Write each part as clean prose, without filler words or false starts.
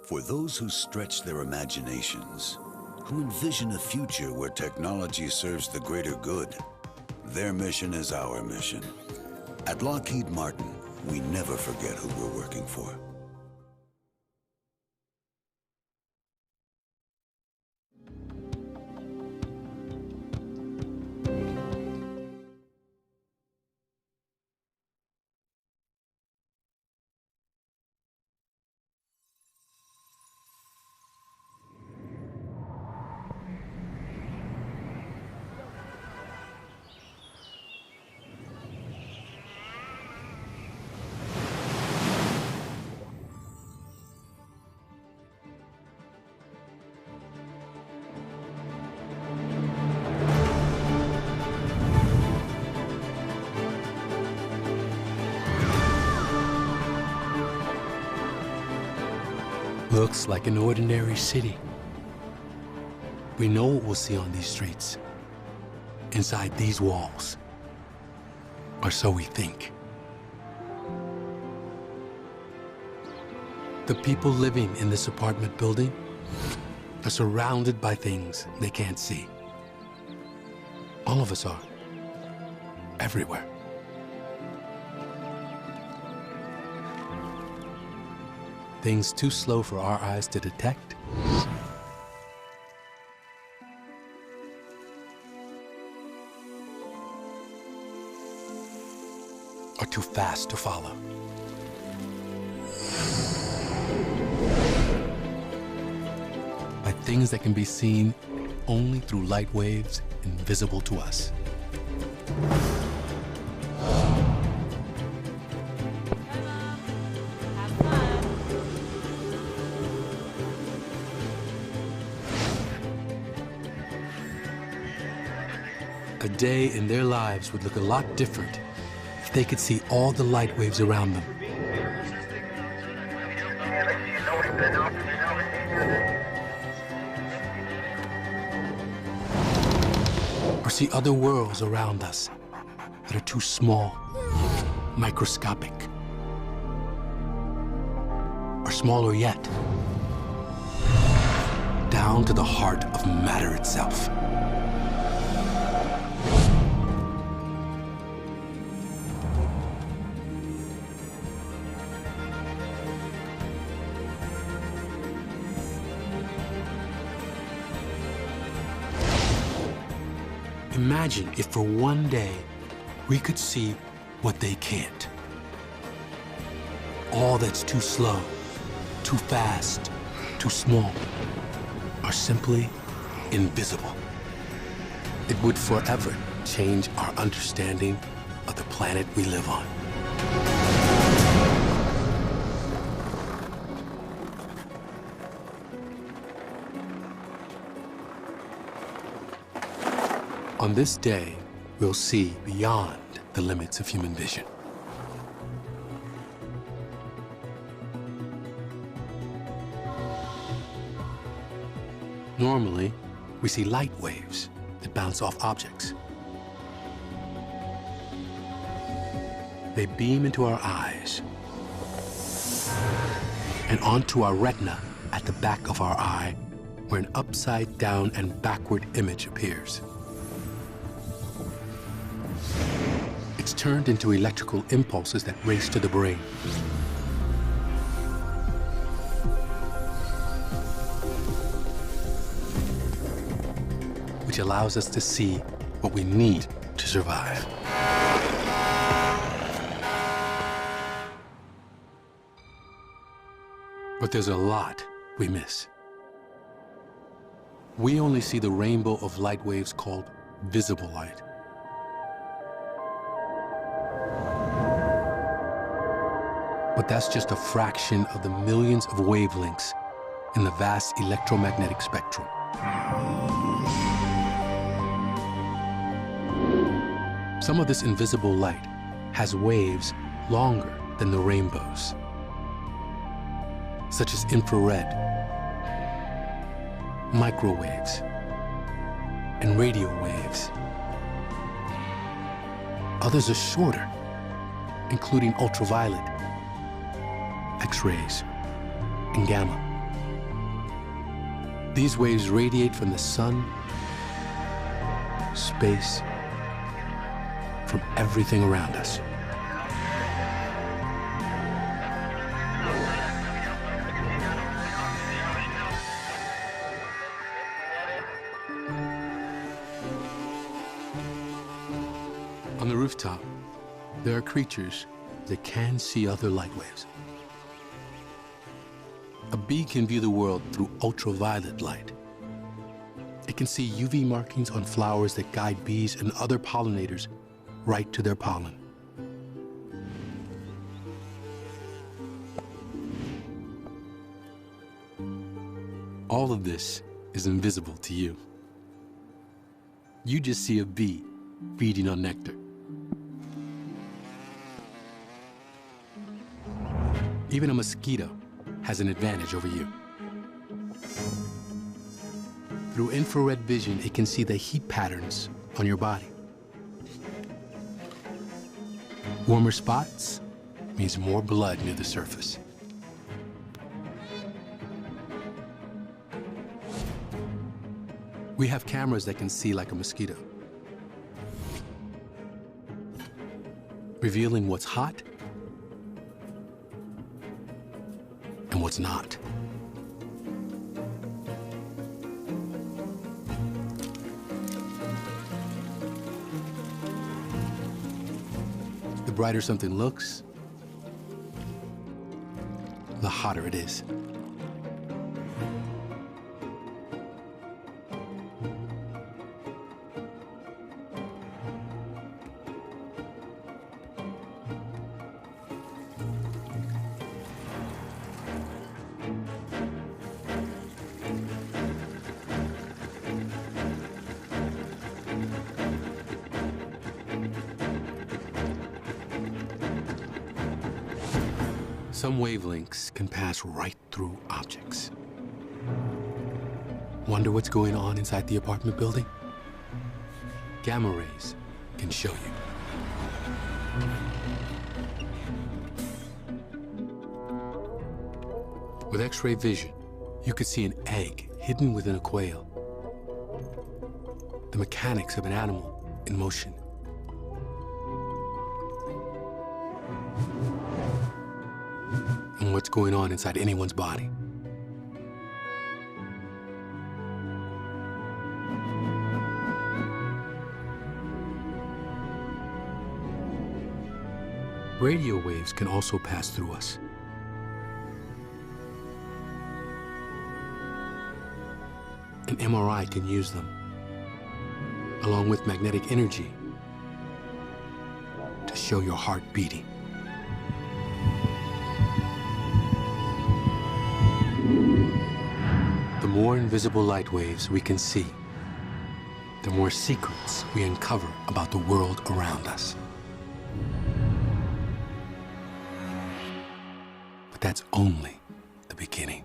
For those who stretch their imaginations, who envision a future where technology serves the greater good, their mission is our mission. At Lockheed Martin, we never forget who we're working for. Looks like an ordinary city. We know what we'll see on these streets, inside these walls, or so we think. The people living in this apartment building are surrounded by things they can't see. All of us are, everywhere. Things too slow for our eyes to detect, or too fast to follow. By things that can be seen only through light waves invisible to us. A day in their lives would look a lot different if they could see all the light waves around them. Or see other worlds around us that are too small, microscopic. Or smaller yet, down to the heart of matter itself. Imagine if for one day we could see what they can't. All that's too slow, too fast, too small, are simply invisible. It would forever change our understanding of the planet we live on. On this day, we'll see beyond the limits of human vision. Normally, we see light waves that bounce off objects. They beam into our eyes and onto our retina at the back of our eye, where an upside down and backward image appears. It's turned into electrical impulses that race to the brain. Which allows us to see what we need to survive. But there's a lot we miss. We only see the rainbow of light waves called visible light. But that's just a fraction of the millions of wavelengths in the vast electromagnetic spectrum. Some of this invisible light has waves longer than the rainbows, such as infrared, microwaves, and radio waves. Others are shorter, including ultraviolet, X-rays, and gamma. These waves radiate from the sun, space, from everything around us. On the rooftop, there are creatures that can see other light waves. A bee can view the world through ultraviolet light. It can see UV markings on flowers that guide bees and other pollinators right to their pollen. All of this is invisible to you. You just see a bee feeding on nectar. Even a mosquito has an advantage over you. Through infrared vision, it can see the heat patterns on your body. Warmer spots means more blood near the surface. We have cameras that can see like a mosquito, revealing what's hot and what's not. The brighter something looks, the hotter it is. Some wavelengths can pass right through objects. Wonder what's going on inside the apartment building? Gamma rays can show you. With X-ray vision, you could see an egg hidden within a quail. The mechanics of an animal in motion. And what's going on inside anyone's body. Radio waves can also pass through us. An MRI can use them, along with magnetic energy, to show your heart beating. The more invisible light waves we can see, the more secrets we uncover about the world around us. But that's only the beginning.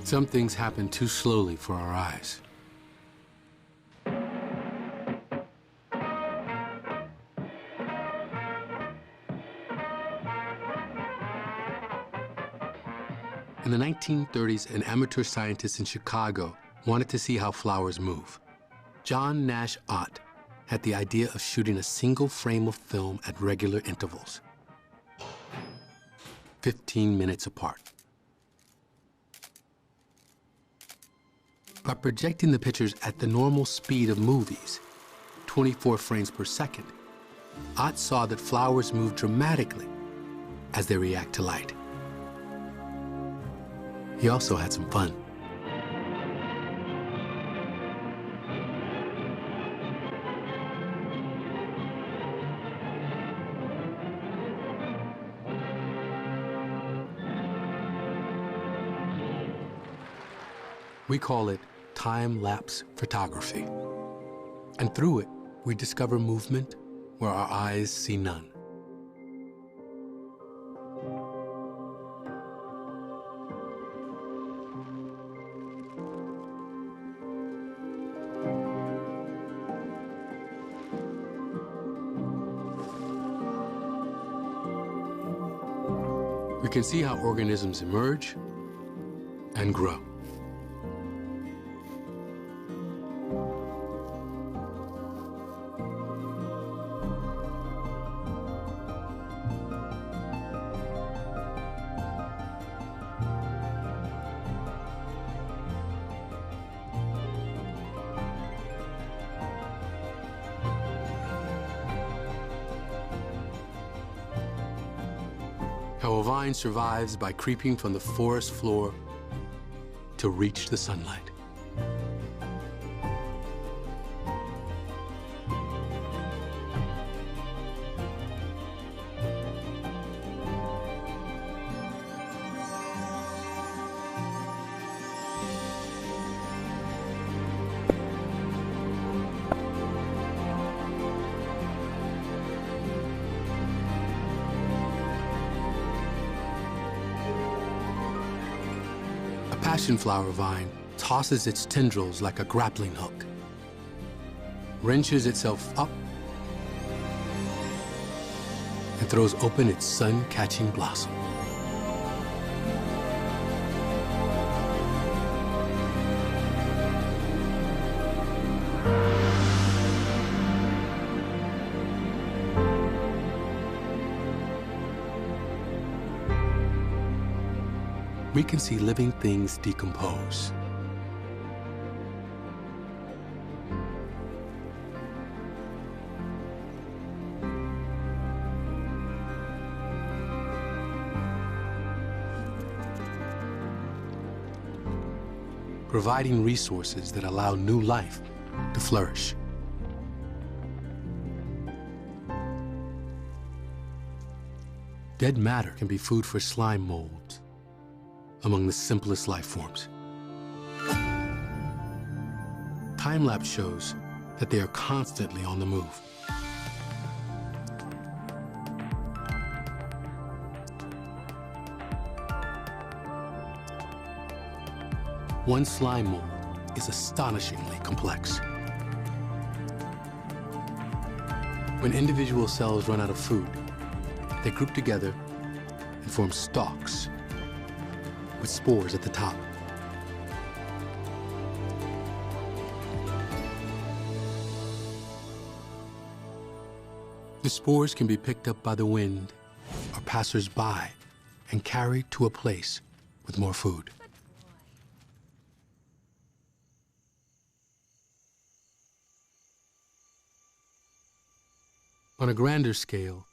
Some things happen too slowly for our eyes. In the 1930s, an amateur scientist in Chicago wanted to see how flowers move. John Nash Ott had the idea of shooting a single frame of film at regular intervals, 15 minutes apart. By projecting the pictures at the normal speed of movies, 24 frames per second, Ott saw that flowers move dramatically as they react to light. He also had some fun. We call it time-lapse photography. And through it, we discover movement where our eyes see none. we can see how organisms emerge and grow. How a vine survives by creeping from the forest floor to reach the sunlight. Passionflower vine tosses its tendrils like a grappling hook, wrenches itself up, and throws open its sun-catching blossom. We can see living things decompose. Providing resources that allow new life to flourish. Dead matter can be food for slime molds, among the simplest life forms. Time-lapse shows that they are constantly on the move. One slime mold is astonishingly complex. When individual cells run out of food, they group together and form stalks with spores at the top. The spores can be picked up by the wind or passers-by and carried to a place with more food. On a grander scale,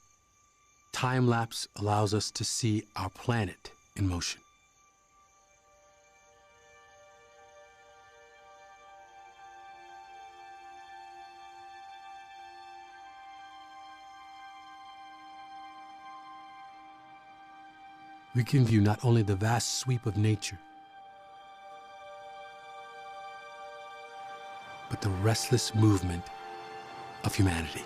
time-lapse allows us to see our planet in motion. We can view not only the vast sweep of nature, but the restless movement of humanity.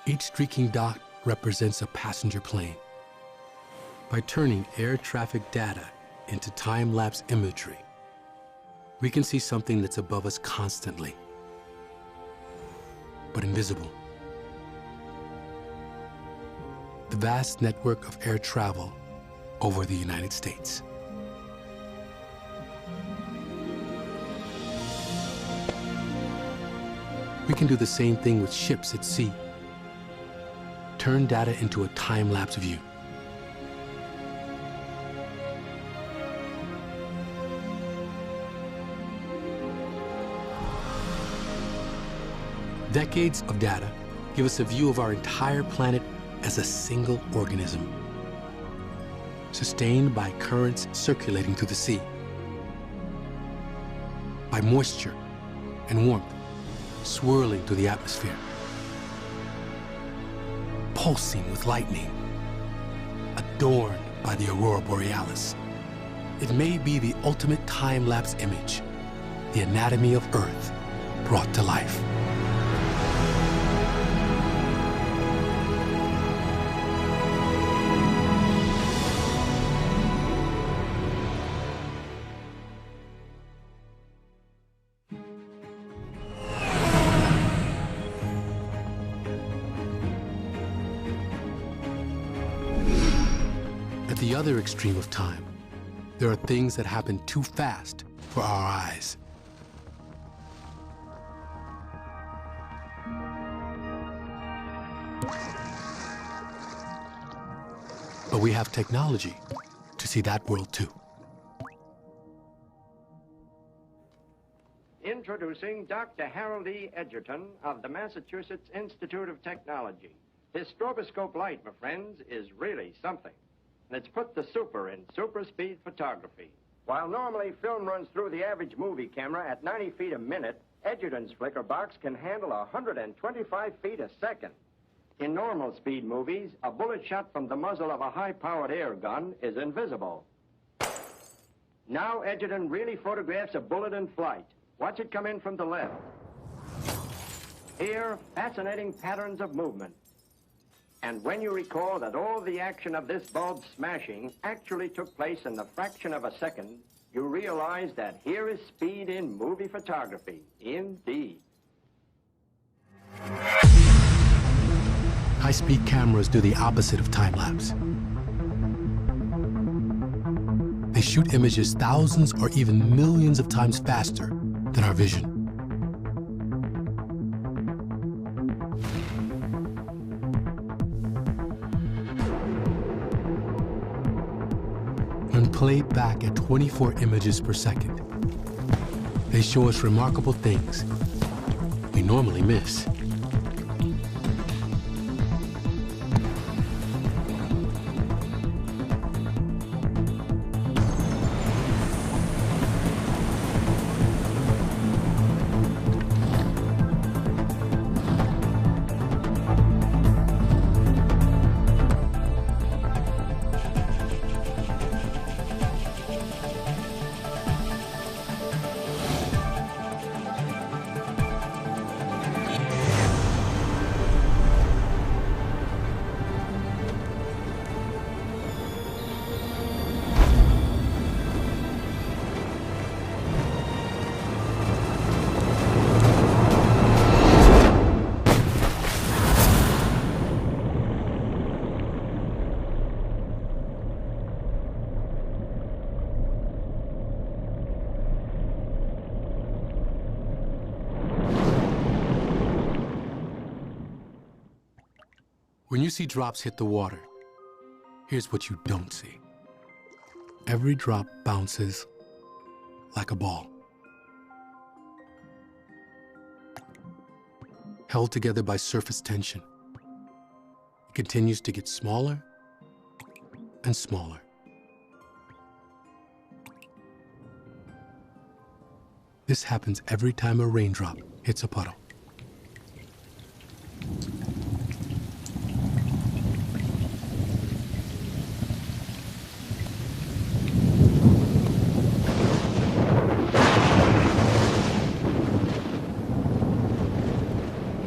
Each streaking dot represents a passenger plane. By turning air traffic data into time-lapse imagery, we can see something that's above us constantly, but invisible. The vast network of air travel over the United States. We can do the same thing with ships at sea. Turn data into a time-lapse view. Decades of data give us a view of our entire planet as a single organism, sustained by currents circulating through the sea, by moisture and warmth swirling through the atmosphere, pulsing with lightning, adorned by the aurora borealis. It may be the ultimate time-lapse image, the anatomy of Earth brought to life. At the other extreme of time, there are things that happen too fast for our eyes. But we have technology to see that world too. Introducing Dr. Harold E. Edgerton of the Massachusetts Institute of Technology. His stroboscope light, my friends, is really something. And it's put the super in super speed photography. While normally film runs through the average movie camera at 90 feet a minute, Edgerton's flicker box can handle 125 feet a second. In normal speed movies, a bullet shot from the muzzle of a high-powered air gun is invisible. Now Edgerton really photographs a bullet in flight. Watch it come in from the left. Here, fascinating patterns of movement. And when you recall that all the action of this bulb smashing actually took place in the fraction of a second, you realize that here is speed in movie photography, indeed. High-speed cameras do the opposite of time-lapse. They shoot images thousands or even millions of times faster than our vision. When played back at 24 images per second, they show us remarkable things we normally miss. When you see drops hit the water, here's what you don't see. Every drop bounces like a ball, held together by surface tension. It continues to get smaller and smaller. This happens every time a raindrop hits a puddle.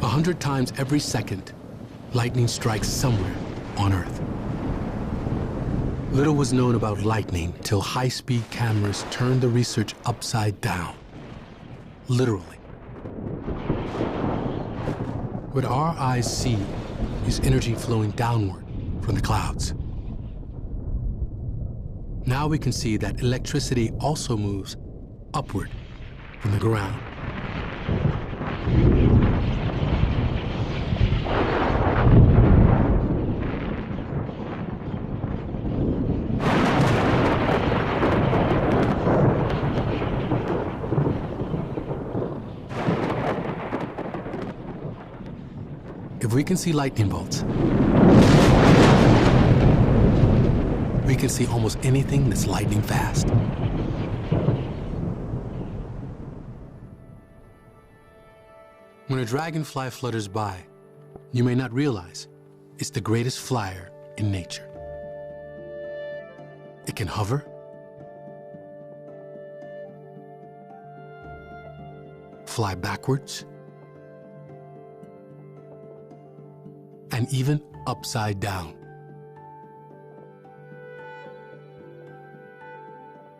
A 100 times every second, lightning strikes somewhere on Earth. Little was known about lightning till high-speed cameras turned the research upside down. Literally. What our eyes see is energy flowing downward from the clouds. Now we can see that electricity also moves upward from the ground. If we can see lightning bolts, we can see almost anything that's lightning fast. When a dragonfly flutters by, you may not realize it's the greatest flyer in nature. It can hover, fly backwards, and even upside down.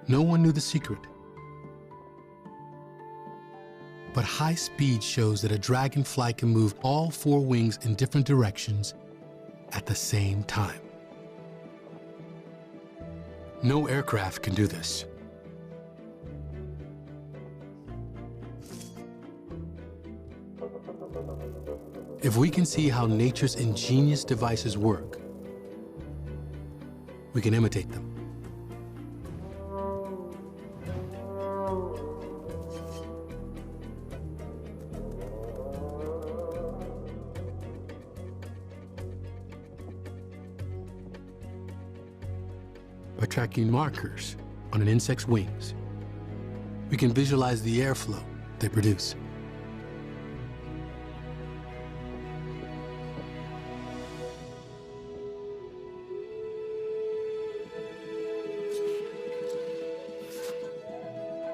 No one knew the secret. But high speed shows that a dragonfly can move all four wings in different directions at the same time. No aircraft can do this. If we can see how nature's ingenious devices work, we can imitate them. By tracking markers on an insect's wings, we can visualize the airflow they produce.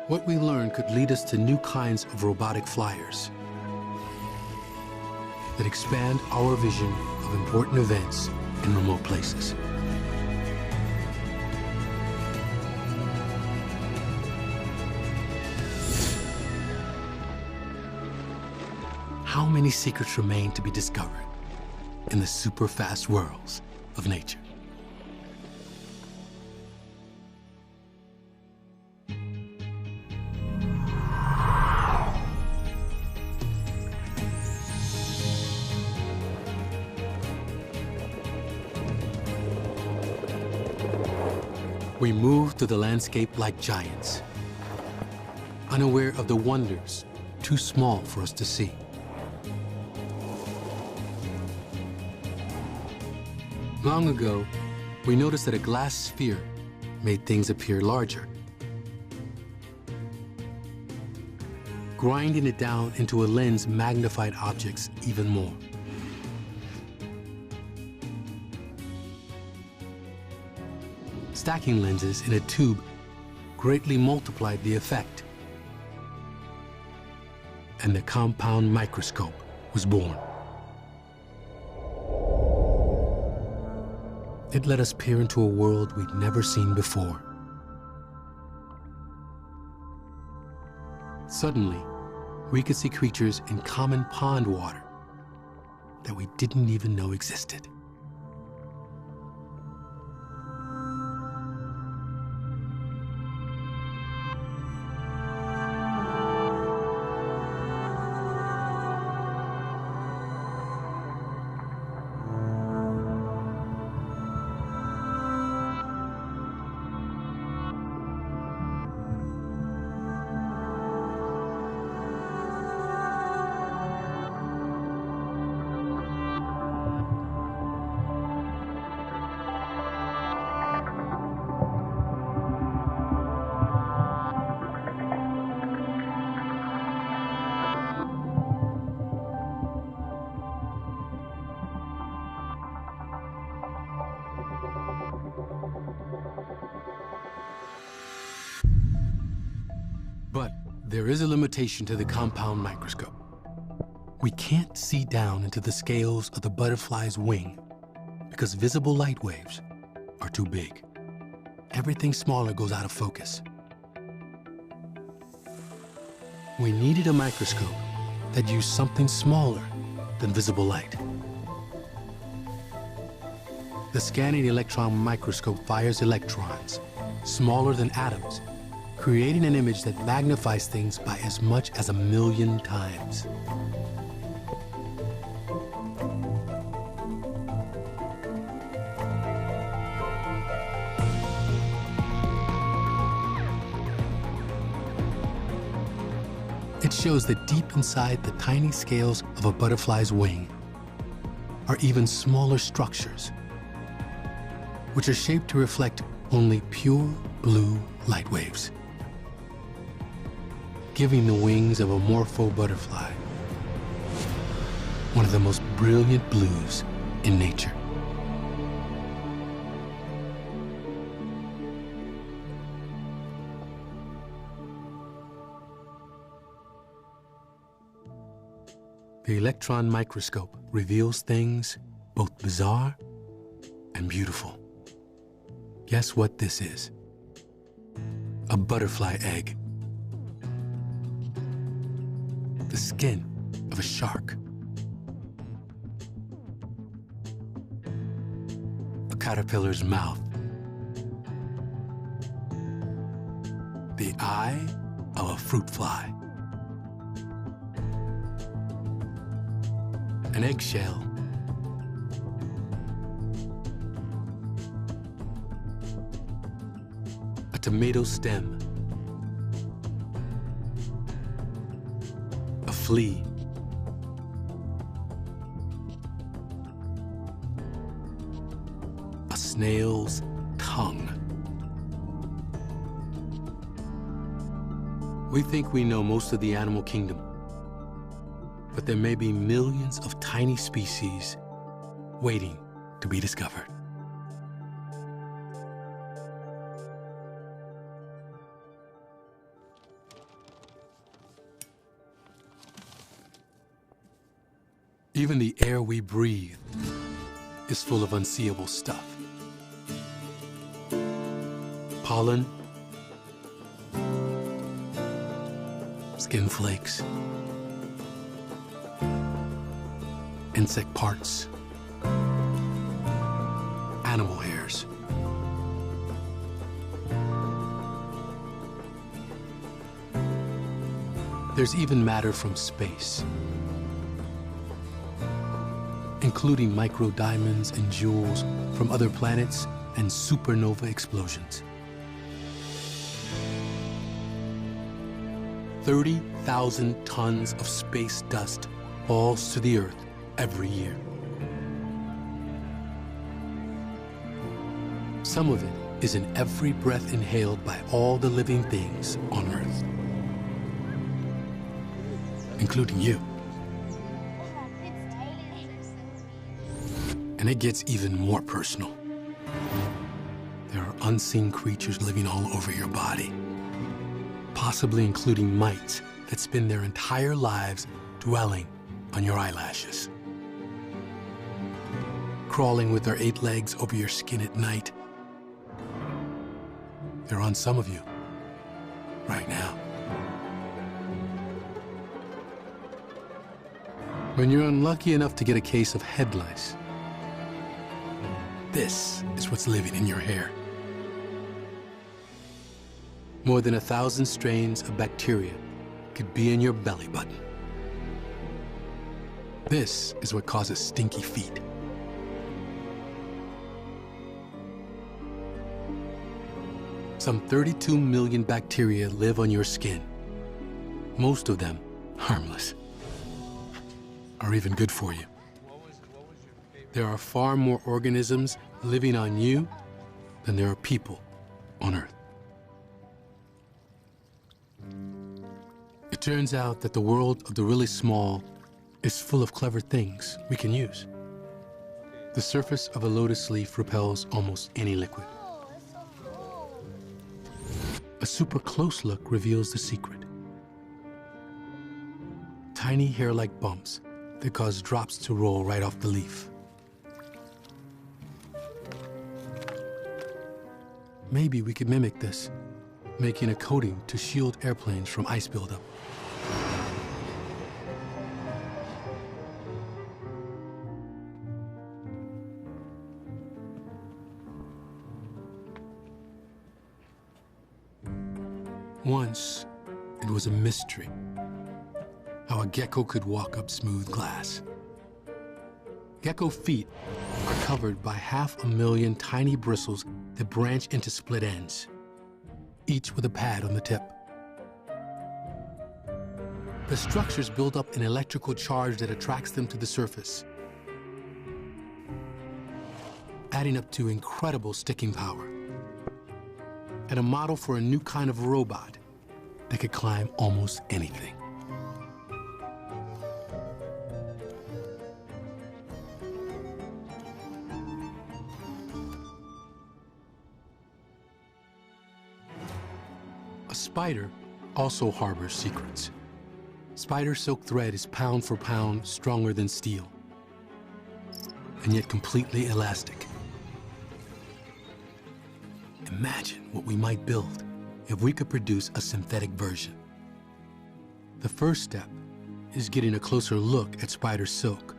What we learn could lead us to new kinds of robotic flyers that expand our vision of important events in remote places. How many secrets remain to be discovered in the super-fast worlds of nature? We move through the landscape like giants, unaware of the wonders too small for us to see. Long ago, we noticed that a glass sphere made things appear larger. Grinding it down into a lens magnified objects even more. Stacking lenses in a tube greatly multiplied the effect, and the compound microscope was born. It let us peer into a world we'd never seen before. Suddenly, we could see creatures in common pond water that we didn't even know existed. But there is a limitation to the compound microscope. We can't see down into the scales of the butterfly's wing because visible light waves are too big. Everything smaller goes out of focus. We needed a microscope that used something smaller than visible light. The scanning electron microscope fires electrons, smaller than atoms, creating an image that magnifies things by as much as 1,000,000 times. It shows that deep inside the tiny scales of a butterfly's wing are even smaller structures, which are shaped to reflect only pure blue light waves, giving the wings of a morpho butterfly one of the most brilliant blues in nature. The electron microscope reveals things both bizarre and beautiful. Guess what this is? A butterfly egg. The skin of a shark. A caterpillar's mouth. eye of a fruit fly. An eggshell. A tomato stem. A flea. A snail's tongue. We think we know most of the animal kingdom, but there may be millions of tiny species waiting to be discovered. Even the air we breathe is full of unseeable stuff. Pollen, skin flakes, insect parts, animal hairs. There's even matter from space, including microdiamonds and jewels from other planets and supernova explosions. 30,000 tons of space dust falls to the Earth every year. Some of it is in every breath inhaled by all the living things on Earth, including you. And it gets even more personal. There are unseen creatures living all over your body, possibly including mites that spend their entire lives dwelling on your eyelashes, crawling with their 8 legs over your skin at night. They're on some of you right now. When you're unlucky enough to get a case of head lice, this is what's living in your hair. More than 1,000 strains of bacteria could be in your belly button. This is what causes stinky feet. Some 32 million bacteria live on your skin. Most of them harmless, or even good for you. There are far more organisms living on you than there are people on Earth. It turns out that the world of the really small is full of clever things we can use. The surface of a lotus leaf repels almost any liquid. A super close look reveals the secret. Tiny hair-like bumps that cause drops to roll right off the leaf. Maybe we could mimic this, making a coating to shield airplanes from ice buildup. Once, it was a mystery how a gecko could walk up smooth glass. Gecko feet are covered by 500,000 tiny bristles that branch into split ends, each with a pad on the tip. The structures build up an electrical charge that attracts them to the surface, adding up to incredible sticking power, and a model for a new kind of robot that could climb almost anything. A spider also harbors secrets. Spider silk thread is pound for pound stronger than steel, and yet completely elastic. Imagine what we might build if we could produce a synthetic version. The first step is getting a closer look at spider silk.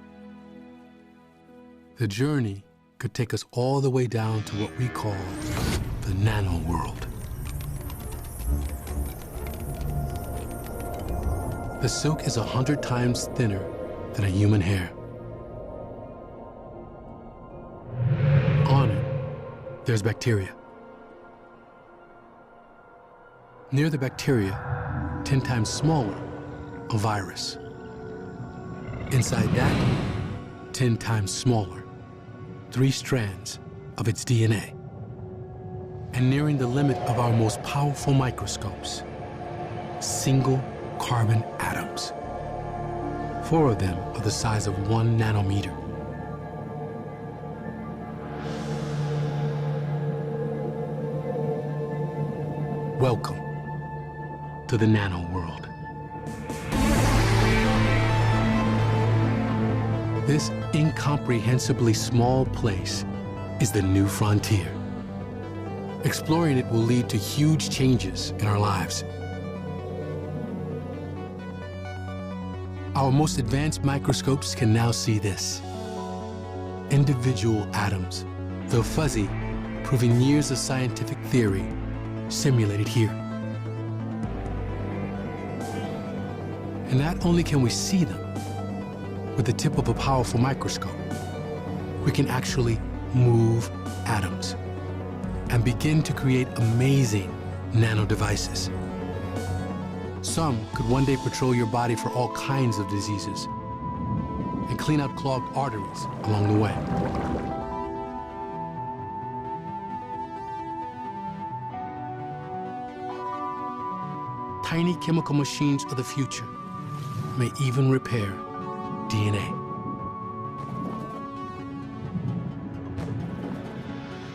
The journey could take us all the way down to what we call the nano world. The silk is 100 times thinner than a human hair. On it, there's bacteria. Near the bacteria, 10 times smaller, a virus. Inside that, 10 times smaller, 3 strands of its DNA. And nearing the limit of our most powerful microscopes, single carbon atoms. 4 of them are the size of 1 nanometer. Welcome to the nano world. This incomprehensibly small place is the new frontier. Exploring it will lead to huge changes in our lives. Our most advanced microscopes can now see this. Individual atoms, though fuzzy, proving years of scientific theory simulated here. And not only can we see them, with the tip of a powerful microscope, we can actually move atoms and begin to create amazing nano devices. Some could one day patrol your body for all kinds of diseases and clean out clogged arteries along the way. Tiny chemical machines of the future may even repair DNA.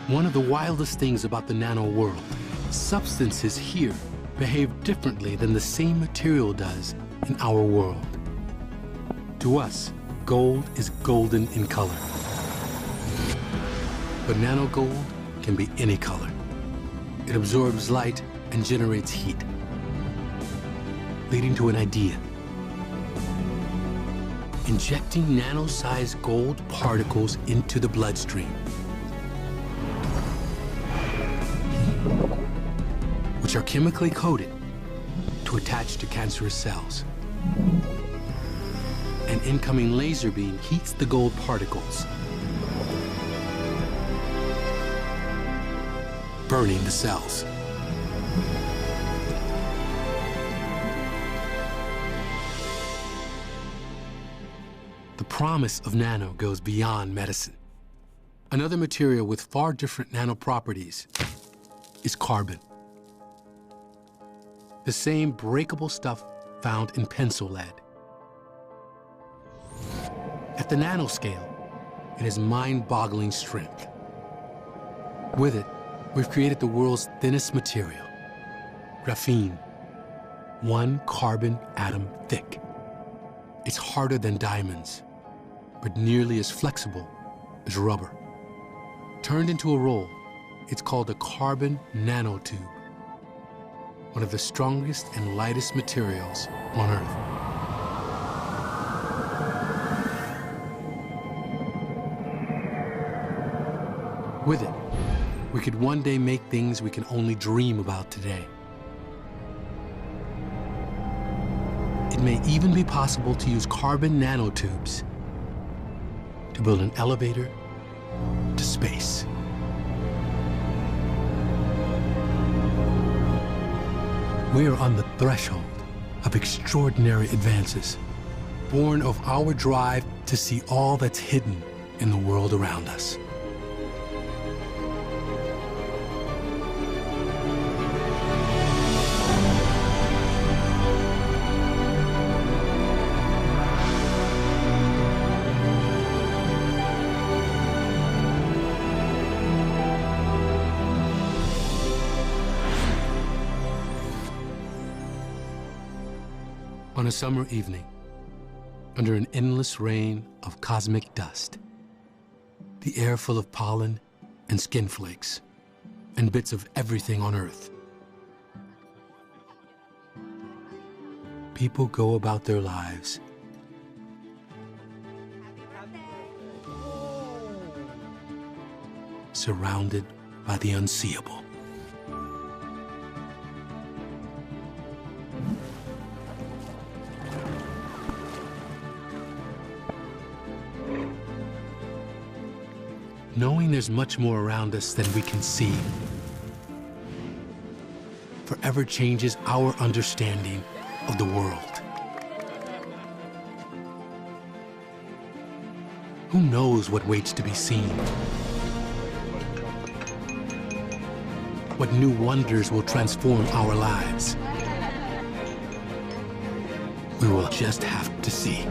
One of the wildest things about the nano world, substances here behave differently than the same material does in our world. To us, gold is golden in color. But nano gold can be any color. It absorbs light and generates heat, leading to an idea. Injecting nano-sized gold particles into the bloodstream, which are chemically coated to attach to cancerous cells. An incoming laser beam heats the gold particles, burning the cells. The promise of nano goes beyond medicine. Another material with far different nano properties is carbon. The same breakable stuff found in pencil lead. At the nanoscale, it has mind-boggling strength. With it, we've created the world's thinnest material, graphene, 1 carbon atom thick. It's harder than diamonds, but nearly as flexible as rubber. Turned into a roll, it's called a carbon nanotube, one of the strongest and lightest materials on Earth. With it, we could one day make things we can only dream about today. It may even be possible to use carbon nanotubes to build an elevator to space. We are on the threshold of extraordinary advances, born of our drive to see all that's hidden in the world around us. On a summer evening, under an endless rain of cosmic dust, the air full of pollen and skin flakes, and bits of everything on Earth, people go about their lives surrounded by the unseeable. knowing there's much more around us than we can see forever changes our understanding of the world. Who knows what waits to be seen? What new wonders will transform our lives? We will just have to see.